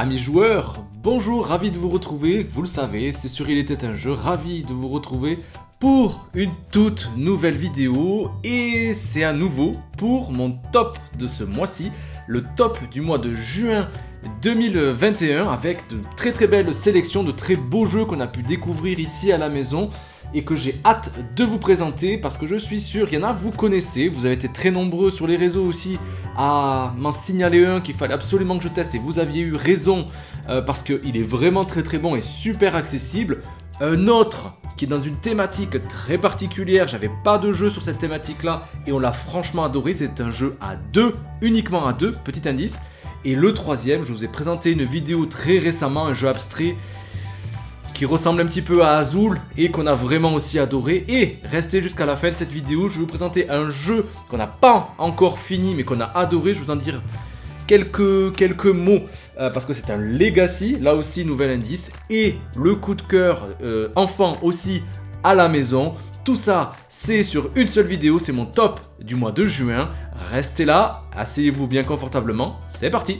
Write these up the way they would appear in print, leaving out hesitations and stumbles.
Amis joueurs, bonjour, ravi de vous retrouver, vous le savez, c'est sur Il était un jeu, ravi de vous retrouver pour une toute nouvelle vidéo et c'est à nouveau pour mon top de ce mois-ci, le top du mois de juin 2021 avec de très belles sélections, de très beaux jeux qu'on a pu découvrir ici à la maison et que j'ai hâte de vous présenter parce que je suis sûr, il y en a vous connaissez, vous avez été très nombreux sur les réseaux aussi à m'en signaler un qu'il fallait absolument que je teste et vous aviez eu raison parce qu'il est vraiment très bon et super accessible. Un autre qui est dans une thématique très particulière, j'avais pas de jeu sur cette thématique là et on l'a franchement adoré, c'est un jeu à deux, uniquement à deux, petit indice. Et le troisième, je vous ai présenté une vidéo très récemment, un jeu abstrait qui ressemble un petit peu à Azul et qu'on a vraiment aussi adoré. Et restez jusqu'à la fin de cette vidéo, je vais vous présenter un jeu qu'on n'a pas encore fini mais qu'on a adoré. Je vais vous en dire quelques mots parce que c'est un Legacy, là aussi nouvel indice. Et le coup de cœur enfant aussi à la maison. Tout ça, c'est sur une seule vidéo, c'est mon top du mois de juin. Restez là, asseyez-vous bien confortablement, c'est parti!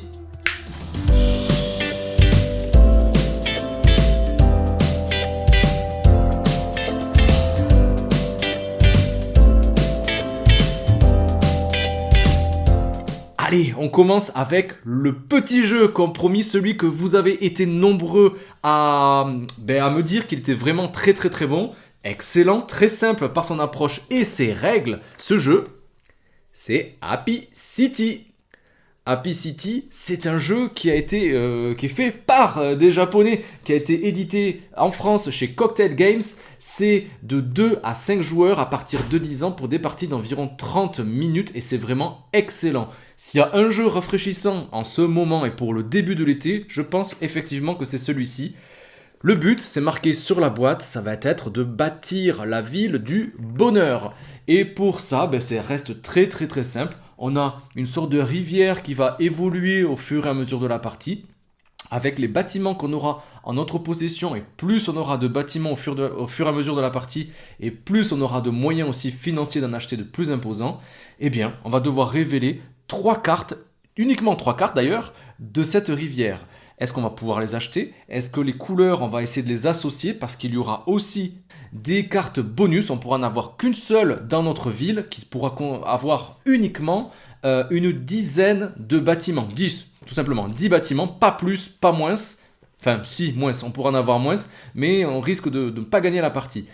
Allez, on commence avec le petit jeu comme promis, celui que vous avez été nombreux à me dire qu'il était vraiment très bon. Excellent, très simple par son approche et ses règles. Ce jeu, c'est Happy City. Happy City, c'est un jeu qui a été qui est fait par des Japonais, qui a été édité en France chez Cocktail Games. C'est de 2 à 5 joueurs à partir de 10 ans pour des parties d'environ 30 minutes et c'est vraiment excellent. S'il y a un jeu rafraîchissant en ce moment et pour le début de l'été, je pense effectivement que c'est celui-ci. Le but, c'est marqué sur la boîte, ça va être de bâtir la ville du bonheur. Et pour ça, ça reste très simple. On a une sorte de rivière qui va évoluer au fur et à mesure de la partie. Avec les bâtiments qu'on aura en notre possession, et plus on aura de bâtiments au fur et à mesure de la partie, et plus on aura de moyens aussi financiers d'en acheter de plus imposants, eh bien, on va devoir révéler 3 cartes, uniquement 3 cartes d'ailleurs, de cette rivière. Est-ce qu'on va pouvoir les acheter? Est-ce que les couleurs, on va essayer de les associer parce qu'il y aura aussi des cartes bonus. On pourra en avoir qu'une seule dans notre ville qui pourra avoir uniquement une dizaine de bâtiments. 10, tout simplement. 10 bâtiments, pas plus, pas moins. Enfin, si, moins, on pourra en avoir moins, mais on risque de ne pas gagner la partie.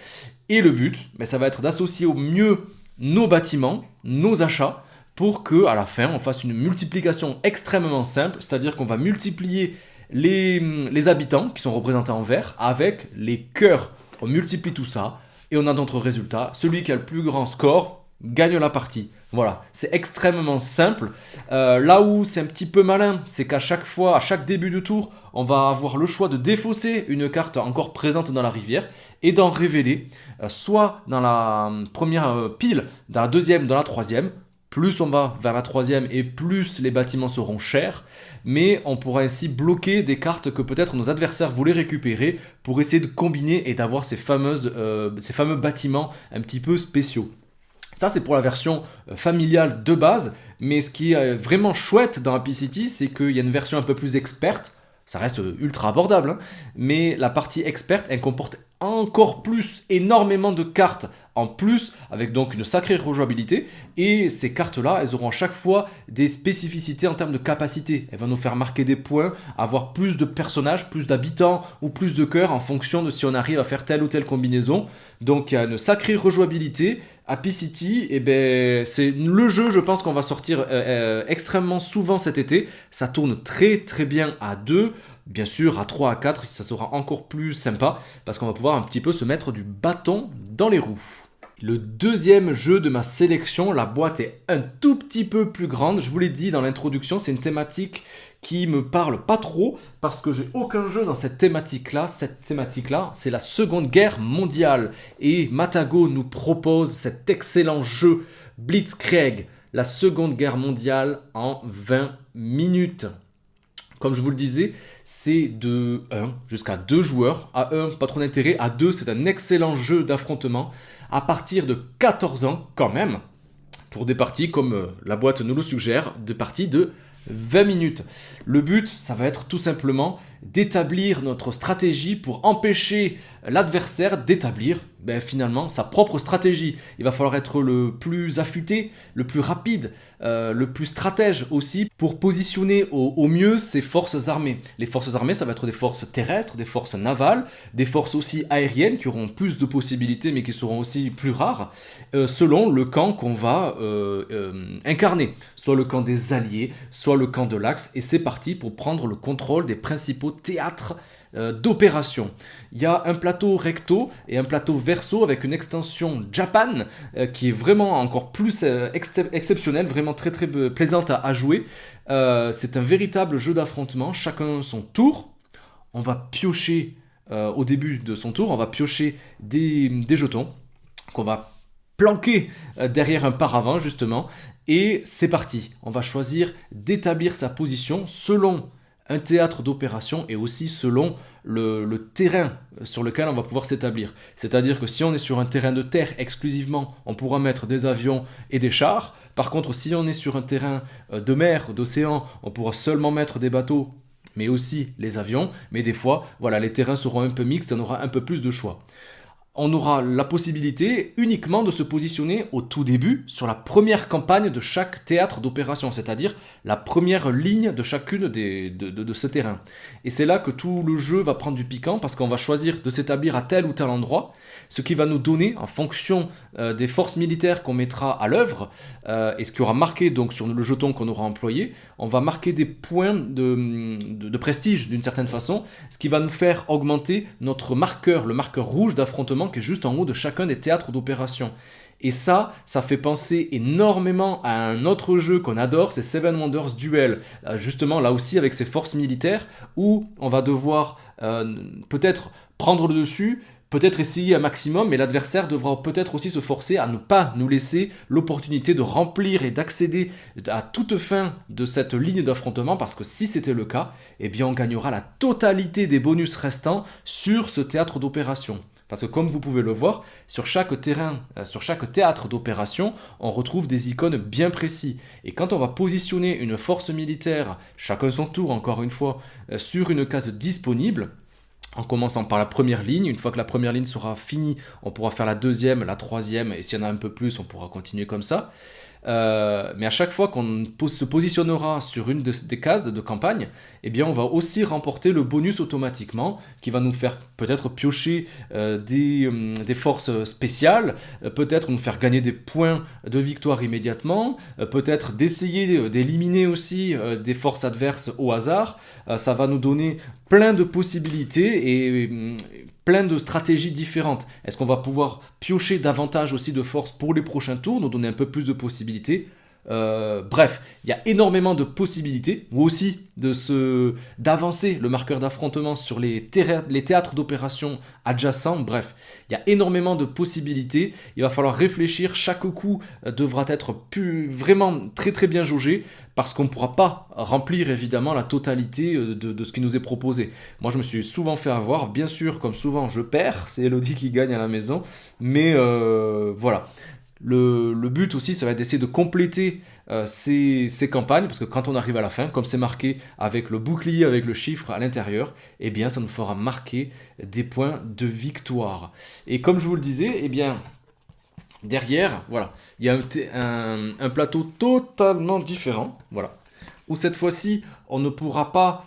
Et le but, ça va être d'associer au mieux nos bâtiments, nos achats, pour qu'à la fin, on fasse une multiplication extrêmement simple, c'est-à-dire qu'on va multiplier les habitants qui sont représentés en vert avec les cœurs. On multiplie tout ça et on a notre résultat. Celui qui a le plus grand score gagne la partie. Voilà, c'est extrêmement simple. Là où c'est un petit peu malin, c'est qu'à chaque fois, à chaque début de tour, on va avoir le choix de défausser une carte encore présente dans la rivière et d'en révéler soit dans la première pile, dans la deuxième, dans la troisième. Plus on va vers la troisième et plus les bâtiments seront chers. Mais on pourra ainsi bloquer des cartes que peut-être nos adversaires voulaient récupérer pour essayer de combiner et d'avoir ces fameux bâtiments un petit peu spéciaux. Ça, c'est pour la version familiale de base. Mais ce qui est vraiment chouette dans Happy City, c'est qu'il y a une version un peu plus experte. Ça reste ultra abordable, hein, mais la partie experte, elle comporte encore plus, énormément de cartes en plus, avec donc une sacrée rejouabilité. Et ces cartes-là, elles auront à chaque fois des spécificités en termes de capacité. Elles vont nous faire marquer des points, avoir plus de personnages, plus d'habitants ou plus de cœurs en fonction de si on arrive à faire telle ou telle combinaison. Donc il y a une sacrée rejouabilité. Happy City, c'est le jeu, je pense qu'on va sortir extrêmement souvent cet été. Ça tourne très bien à 2. Bien sûr, à 3, à 4, ça sera encore plus sympa parce qu'on va pouvoir un petit peu se mettre du bâton dans les roues. Le deuxième jeu de ma sélection, la boîte est un tout petit peu plus grande. Je vous l'ai dit dans l'introduction, c'est une thématique qui me parle pas trop parce que j'ai aucun jeu dans cette thématique-là. Cette thématique-là, c'est la Seconde Guerre mondiale. Et Matagot nous propose cet excellent jeu Blitzkrieg, la Seconde Guerre mondiale en 20 minutes. Comme je vous le disais, c'est de 1 jusqu'à 2 joueurs. À 1, pas trop d'intérêt. À 2, c'est un excellent jeu d'affrontement. À partir de 14 ans, quand même, pour des parties comme la boîte nous le suggère, des parties de 20 minutes. Le but, ça va être tout simplement d'établir notre stratégie pour empêcher l'adversaire d'établir finalement sa propre stratégie. Il va falloir être le plus affûté, le plus rapide, le plus stratège aussi pour positionner au mieux ses forces armées. Les forces armées, ça va être des forces terrestres, des forces navales, des forces aussi aériennes qui auront plus de possibilités mais qui seront aussi plus rares selon le camp qu'on va incarner. Soit le camp des Alliés, soit le camp de l'Axe. Et c'est parti pour prendre le contrôle des principaux théâtres d'opération. Il y a un plateau recto et un plateau verso avec une extension Japan qui est vraiment encore plus exceptionnelle, vraiment très très plaisante à jouer. C'est un véritable jeu d'affrontement, chacun son tour. On va piocher au début de son tour, on va piocher des jetons qu'on va planquer derrière un paravent justement. Et c'est parti, on va choisir d'établir sa position selon un théâtre d'opération et aussi selon le terrain sur lequel on va pouvoir s'établir. C'est-à-dire que si on est sur un terrain de terre exclusivement, on pourra mettre des avions et des chars. Par contre, si on est sur un terrain de mer, d'océan, on pourra seulement mettre des bateaux, mais aussi les avions. Mais des fois, voilà, les terrains seront un peu mixtes, on aura un peu plus de choix. On aura la possibilité uniquement de se positionner au tout début sur la première campagne de chaque théâtre d'opération, c'est-à-dire la première ligne de chacune de ce terrain. Et c'est là que tout le jeu va prendre du piquant parce qu'on va choisir de s'établir à tel ou tel endroit, ce qui va nous donner, en fonction des forces militaires qu'on mettra à l'œuvre, et ce qui aura marqué donc sur le jeton qu'on aura employé, on va marquer des points de prestige d'une certaine façon, ce qui va nous faire augmenter notre marqueur, le marqueur rouge d'affrontement qui est juste en haut de chacun des théâtres d'opération. Et ça fait penser énormément à un autre jeu qu'on adore, c'est Seven Wonders Duel. Justement, là aussi avec ses forces militaires, où on va devoir peut-être prendre le dessus, peut-être essayer un maximum, mais l'adversaire devra peut-être aussi se forcer à ne pas nous laisser l'opportunité de remplir et d'accéder à toute fin de cette ligne d'affrontement, parce que si c'était le cas, eh bien on gagnera la totalité des bonus restants sur ce théâtre d'opération. Parce que comme vous pouvez le voir, sur chaque terrain, sur chaque théâtre d'opération, on retrouve des icônes bien précis. Et quand on va positionner une force militaire, chacun son tour encore une fois, sur une case disponible, en commençant par la première ligne, une fois que la première ligne sera finie, on pourra faire la deuxième, la troisième, et s'il y en a un peu plus, on pourra continuer comme ça. Mais à chaque fois qu'on se positionnera sur une des cases de campagne, eh bien on va aussi remporter le bonus automatiquement qui va nous faire peut-être piocher des forces spéciales, peut-être nous faire gagner des points de victoire immédiatement, peut-être d'essayer d'éliminer aussi des forces adverses au hasard. Ça va nous donner plein de possibilités et plein de stratégies différentes. Est-ce qu'on va pouvoir piocher davantage aussi de force pour les prochains tours, nous donner un peu plus de possibilités? Bref, il y a énormément de possibilités, ou aussi d'avancer le marqueur d'affrontement sur les théâtres d'opération adjacents. Bref, il y a énormément de possibilités. Il va falloir réfléchir. Chaque coup devra être vraiment très très bien jaugé, parce qu'on ne pourra pas remplir évidemment la totalité de ce qui nous est proposé. Moi je me suis souvent fait avoir, bien sûr comme souvent je perds, c'est Elodie qui gagne à la maison, mais voilà. Le but aussi, ça va être d'essayer de compléter ces campagnes, parce que quand on arrive à la fin, comme c'est marqué avec le bouclier, avec le chiffre à l'intérieur, eh bien ça nous fera marquer des points de victoire. Et comme je vous le disais, eh bien derrière, voilà, il y a un plateau totalement différent, voilà, où cette fois-ci, on ne pourra pas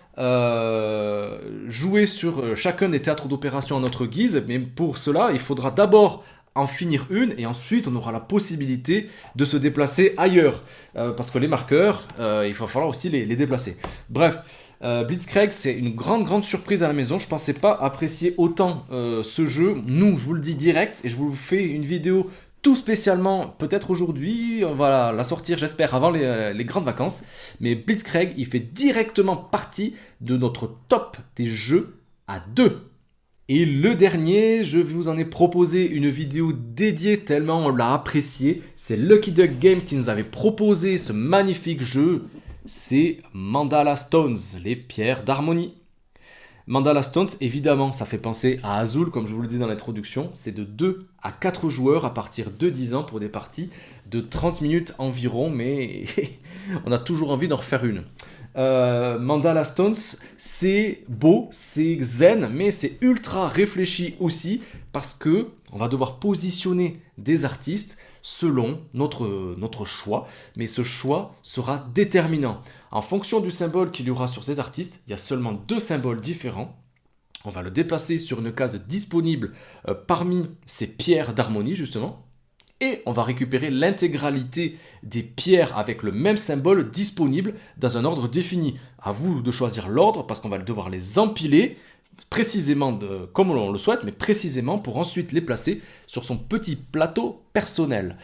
jouer sur chacun des théâtres d'opération à notre guise, mais pour cela, il faudra d'abord en finir une, et ensuite on aura la possibilité de se déplacer ailleurs, parce que les marqueurs, il va falloir aussi les déplacer. Bref, Blitzkrieg, c'est une grande surprise à la maison. Je pensais pas apprécier autant ce jeu. Nous, je vous le dis direct, et je vous fais une vidéo tout spécialement, peut-être aujourd'hui, on va la sortir, j'espère, avant les grandes vacances. Mais Blitzkrieg, il fait directement partie de notre top des jeux à deux. Et le dernier, je vous en ai proposé une vidéo dédiée tellement on l'a apprécié. C'est Lucky Duck Game qui nous avait proposé ce magnifique jeu. C'est Mandala Stones, les pierres d'harmonie. Mandala Stones, évidemment, ça fait penser à Azul, comme je vous le dis dans l'introduction. C'est de 2 à 4 joueurs à partir de 10 ans pour des parties de 30 minutes environ, mais on a toujours envie d'en refaire une. Mandala Stones, c'est beau, c'est zen, mais c'est ultra réfléchi aussi parce que on va devoir positionner des artistes selon notre choix, mais ce choix sera déterminant. En fonction du symbole qu'il y aura sur ces artistes, il y a seulement 2 symboles différents. On va le déplacer sur une case disponible parmi ces pierres d'harmonie justement. Et on va récupérer l'intégralité des pierres avec le même symbole disponible dans un ordre défini. À vous de choisir l'ordre parce qu'on va devoir les empiler précisément comme on le souhaite, mais précisément pour ensuite les placer sur son petit plateau personnel.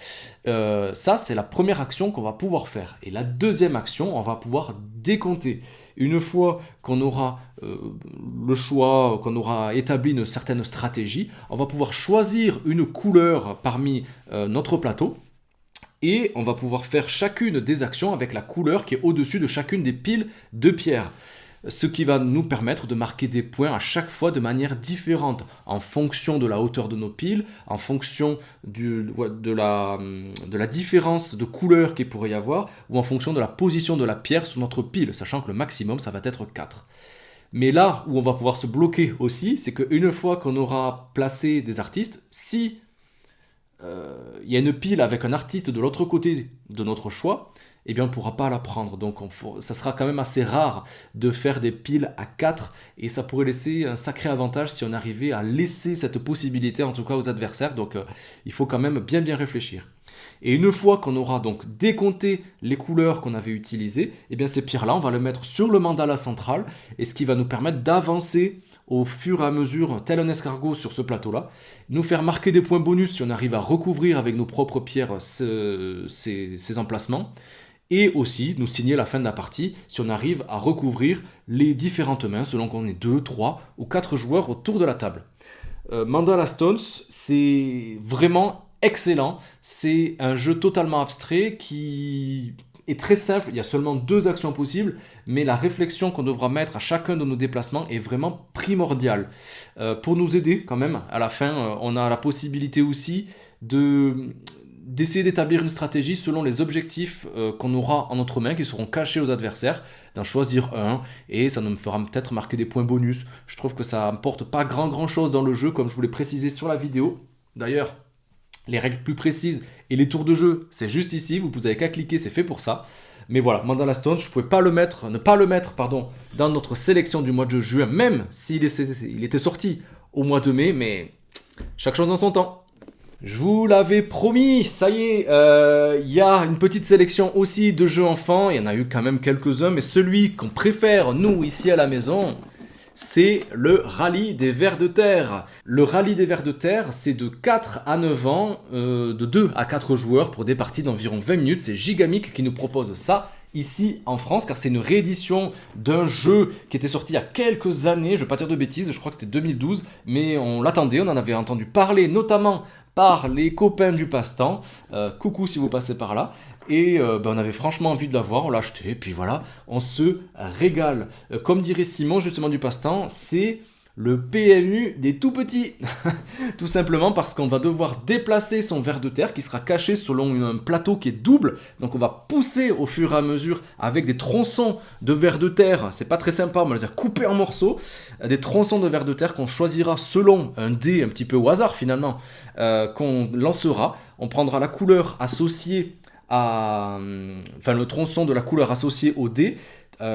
Ça, c'est la première action qu'on va pouvoir faire. Et la deuxième action, on va pouvoir décompter. Une fois qu'on aura le choix, qu'on aura établi une certaine stratégie, on va pouvoir choisir une couleur parmi notre plateau. Et on va pouvoir faire chacune des actions avec la couleur qui est au-dessus de chacune des piles de pierres. Ce qui va nous permettre de marquer des points à chaque fois de manière différente, en fonction de la hauteur de nos piles, en fonction de la différence de couleur qu'il pourrait y avoir, ou en fonction de la position de la pierre sur notre pile, sachant que le maximum, ça va être 4. Mais là où on va pouvoir se bloquer aussi, c'est qu'une fois qu'on aura placé des artistes, si il y a une pile avec un artiste de l'autre côté de notre choix, eh bien on ne pourra pas la prendre. Donc ça sera quand même assez rare de faire des piles à 4 et ça pourrait laisser un sacré avantage si on arrivait à laisser cette possibilité en tout cas aux adversaires. Donc il faut quand même bien réfléchir. Et une fois qu'on aura donc décompté les couleurs qu'on avait utilisées, eh bien ces pierres-là, on va les mettre sur le mandala central et ce qui va nous permettre d'avancer au fur et à mesure, tel un escargot sur ce plateau-là, nous faire marquer des points bonus si on arrive à recouvrir avec nos propres pierres ces emplacements, et aussi nous signer la fin de la partie si on arrive à recouvrir les différentes mains selon qu'on est 2, 3 ou 4 joueurs autour de la table. Mandala Stones, c'est vraiment excellent, c'est un jeu totalement abstrait qui est très simple, il y a seulement 2 actions possibles, mais la réflexion qu'on devra mettre à chacun de nos déplacements est vraiment primordiale. Pour nous aider quand même, à la fin, on a la possibilité aussi d'essayer d'établir une stratégie selon les objectifs qu'on aura en notre main, qui seront cachés aux adversaires, d'en choisir un, et ça nous fera peut-être marquer des points bonus. Je trouve que ça n'apporte pas grand chose dans le jeu, comme je vous l'ai précisé sur la vidéo. D'ailleurs, les règles plus précises et les tours de jeu, c'est juste ici, vous n'avez qu'à cliquer, c'est fait pour ça. Mais voilà, Mandala Stone, je ne pouvais pas ne pas le mettre dans notre sélection du mois de juin, même s'il était sorti au mois de mai, mais chaque chose en son temps. Je vous l'avais promis, ça y est, il y a une petite sélection aussi de jeux enfants, il y en a eu quand même quelques-uns, mais celui qu'on préfère, nous, ici à la maison, c'est le rallye des vers de terre. Le rallye des vers de terre, c'est de 4 à 9 ans, de 2 à 4 joueurs pour des parties d'environ 20 minutes. C'est Gigamic qui nous propose ça ici en France, car c'est une réédition d'un jeu qui était sorti il y a quelques années, je ne vais pas dire de bêtises, je crois que c'était 2012, mais on l'attendait, on en avait entendu parler notamment par les copains du passe-temps, coucou si vous passez par là, et on avait franchement envie de l'avoir, on l'a acheté, et puis voilà, on se régale. Comme dirait Simon justement du passe-temps, c'est le PMU des tout petits. Tout simplement parce qu'on va devoir déplacer son ver de terre qui sera caché selon un plateau qui est double. Donc on va pousser au fur et à mesure avec des tronçons de ver de terre. C'est pas très sympa, on va les couper en morceaux. Des tronçons de ver de terre qu'on choisira selon un dé un petit peu au hasard finalement, qu'on lancera. On prendra la couleur associée le tronçon de la couleur associée au dé.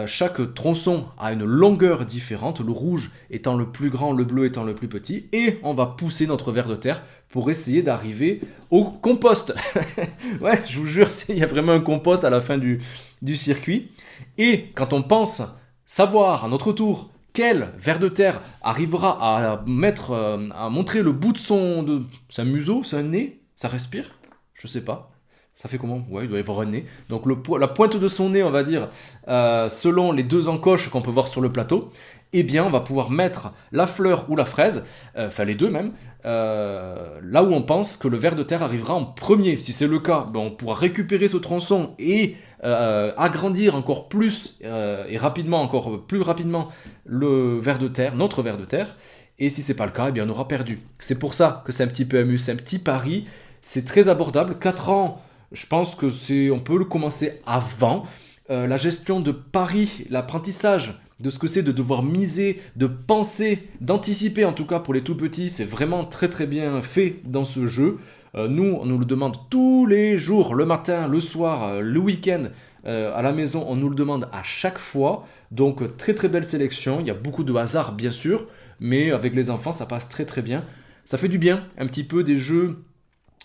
Chaque tronçon a une longueur différente, le rouge étant le plus grand, le bleu étant le plus petit, et on va pousser notre ver de terre pour essayer d'arriver au compost. Ouais, je vous jure, il y a vraiment un compost à la fin du circuit. Et quand on pense savoir à notre tour quel ver de terre arrivera à montrer le bout de son museau, c'est un nez, ça respire, je sais pas. Ça fait comment? Ouais, il doit y avoir un nez. Donc la pointe de son nez, on va dire, selon les deux encoches qu'on peut voir sur le plateau, eh bien, on va pouvoir mettre la fleur ou la fraise, enfin les deux même, là où on pense que le ver de terre arrivera en premier. Si c'est le cas, ben, on pourra récupérer ce tronçon et agrandir encore plus et rapidement, encore plus rapidement, le ver de terre, notre ver de terre. Et si c'est pas le cas, eh bien, on aura perdu. C'est pour ça que c'est un petit PMU, c'est un petit pari. C'est très abordable. 4 ans, je pense que on peut le commencer avant. La gestion de paris, l'apprentissage de ce que c'est de devoir miser, de penser, d'anticiper en tout cas pour les tout petits, c'est vraiment très très bien fait dans ce jeu. Nous, on nous le demande tous les jours, le matin, le soir, le week-end, à la maison, on nous le demande à chaque fois. Donc très très belle sélection, il y a beaucoup de hasard bien sûr, mais avec les enfants ça passe très très bien. Ça fait du bien, un petit peu des jeux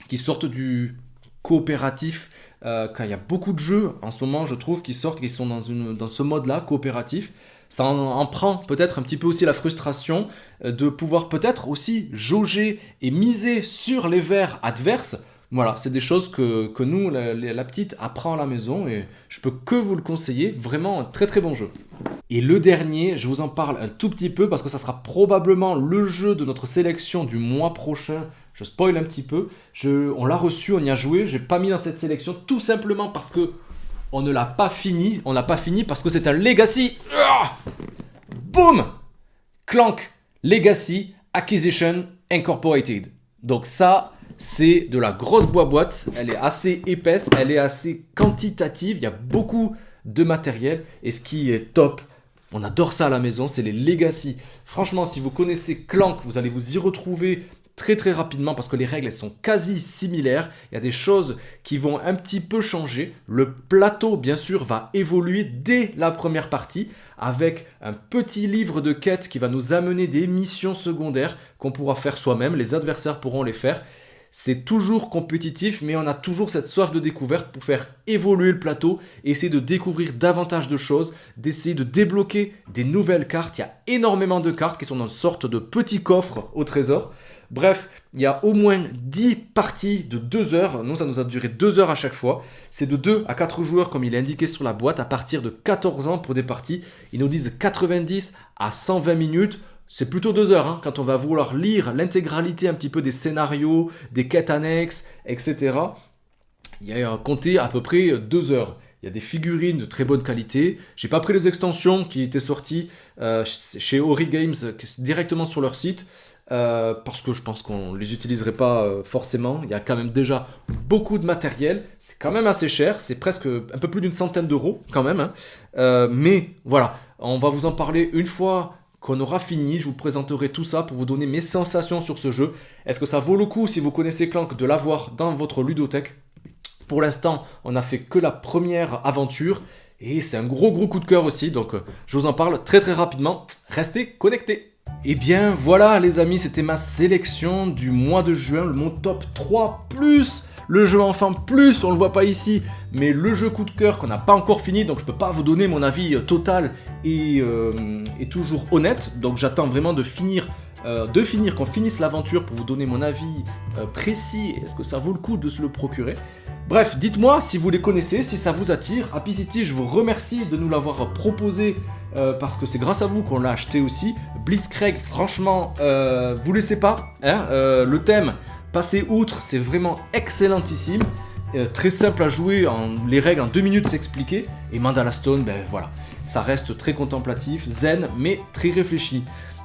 qui sortent du coopératif, quand il y a beaucoup de jeux en ce moment, je trouve, qui sortent, qui sont dans ce mode-là, coopératif. Ça en prend peut-être un petit peu aussi la frustration de pouvoir peut-être aussi jauger et miser sur les vers adverses. Voilà, c'est des choses que nous, la petite, apprend à la maison et je peux que vous le conseiller. Vraiment un très très bon jeu. Et le dernier, je vous en parle un tout petit peu parce que ça sera probablement le jeu de notre sélection du mois prochain. Je spoil un petit peu. On l'a reçu, on y a joué. Je n'ai pas mis dans cette sélection tout simplement parce que on ne l'a pas fini. On l'a pas fini parce que c'est un Legacy. Boum! Clank Legacy Acquisition Incorporated. Donc ça, c'est de la grosse boîte. Elle est assez épaisse, elle est assez quantitative. Il y a beaucoup de matériel. Et ce qui est top, on adore ça à la maison, c'est les Legacy. Franchement, si vous connaissez Clank, vous allez vous y retrouver très très rapidement parce que les règles elles sont quasi similaires. Il y a des choses qui vont un petit peu changer. Le plateau bien sûr va évoluer dès la première partie avec un petit livre de quêtes qui va nous amener des missions secondaires qu'on pourra faire soi-même. Les adversaires pourront les faire. C'est toujours compétitif, mais on a toujours cette soif de découverte pour faire évoluer le plateau, essayer de découvrir davantage de choses, d'essayer de débloquer des nouvelles cartes. Il y a énormément de cartes qui sont dans une sorte de petit coffre au trésor. Bref, il y a au moins 10 parties de 2 heures. Nous, ça nous a duré 2 heures à chaque fois. C'est de 2 à 4 joueurs, comme il est indiqué sur la boîte, à partir de 14 ans pour des parties. Ils nous disent 90 à 120 minutes. C'est plutôt 2 heures, hein, quand on va vouloir lire l'intégralité un petit peu des scénarios, des quêtes annexes, etc. Il y a compté à peu près 2 heures. Il y a des figurines de très bonne qualité. J'ai pas pris les extensions qui étaient sorties chez Ori Games directement sur leur site. Parce que je pense qu'on ne les utiliserait pas forcément. Il y a quand même déjà beaucoup de matériel. C'est quand même assez cher. C'est presque un peu plus d'une centaine d'euros quand même. Hein. Mais voilà, on va vous en parler une fois qu'on aura fini. Je vous présenterai tout ça pour vous donner mes sensations sur ce jeu. Est-ce que ça vaut le coup, si vous connaissez Clank, de l'avoir dans votre ludothèque? Pour l'instant, on n'a fait que la première aventure. Et c'est un gros coup de cœur aussi. Donc je vous en parle très très rapidement. Restez connectés. Et bien voilà les amis, c'était ma sélection du mois de juin, mon top 3 plus le jeu enfant plus, on le voit pas ici, mais le jeu coup de cœur qu'on n'a pas encore fini, donc je peux pas vous donner mon avis total et toujours honnête, donc j'attends vraiment de finir, qu'on finisse l'aventure pour vous donner mon avis précis, est-ce que ça vaut le coup de se le procurer. Bref, dites-moi si vous les connaissez, si ça vous attire. Happy City, je vous remercie de nous l'avoir proposé parce que c'est grâce à vous qu'on l'a acheté aussi. Blitzkrieg, franchement, vous laissez pas. Hein, le thème, passer outre, c'est vraiment excellentissime. Très simple à jouer, les règles en 2 minutes s'expliquer. Et Mandala Stone, ben voilà, ça reste très contemplatif, zen, mais très réfléchi.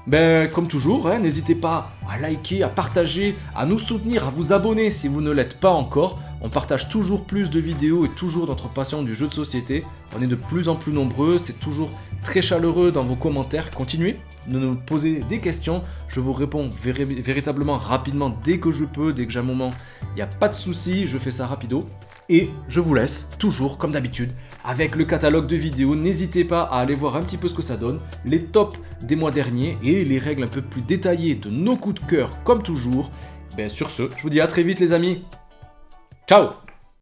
Ben, comme toujours, hein, n'hésitez pas à liker, à partager, à nous soutenir, à vous abonner si vous ne l'êtes pas encore. On partage toujours plus de vidéos et toujours notre passion du jeu de société. On est de plus en plus nombreux, c'est toujours très chaleureux dans vos commentaires. Continuez de nous poser des questions, je vous réponds véritablement rapidement dès que je peux, dès que j'ai un moment. Il n'y a pas de souci, je fais ça rapido. Et je vous laisse, toujours comme d'habitude, avec le catalogue de vidéos. N'hésitez pas à aller voir un petit peu ce que ça donne, les tops des mois derniers et les règles un peu plus détaillées de nos coups de cœur comme toujours. Ben, sur ce, je vous dis à très vite les amis. Ciao!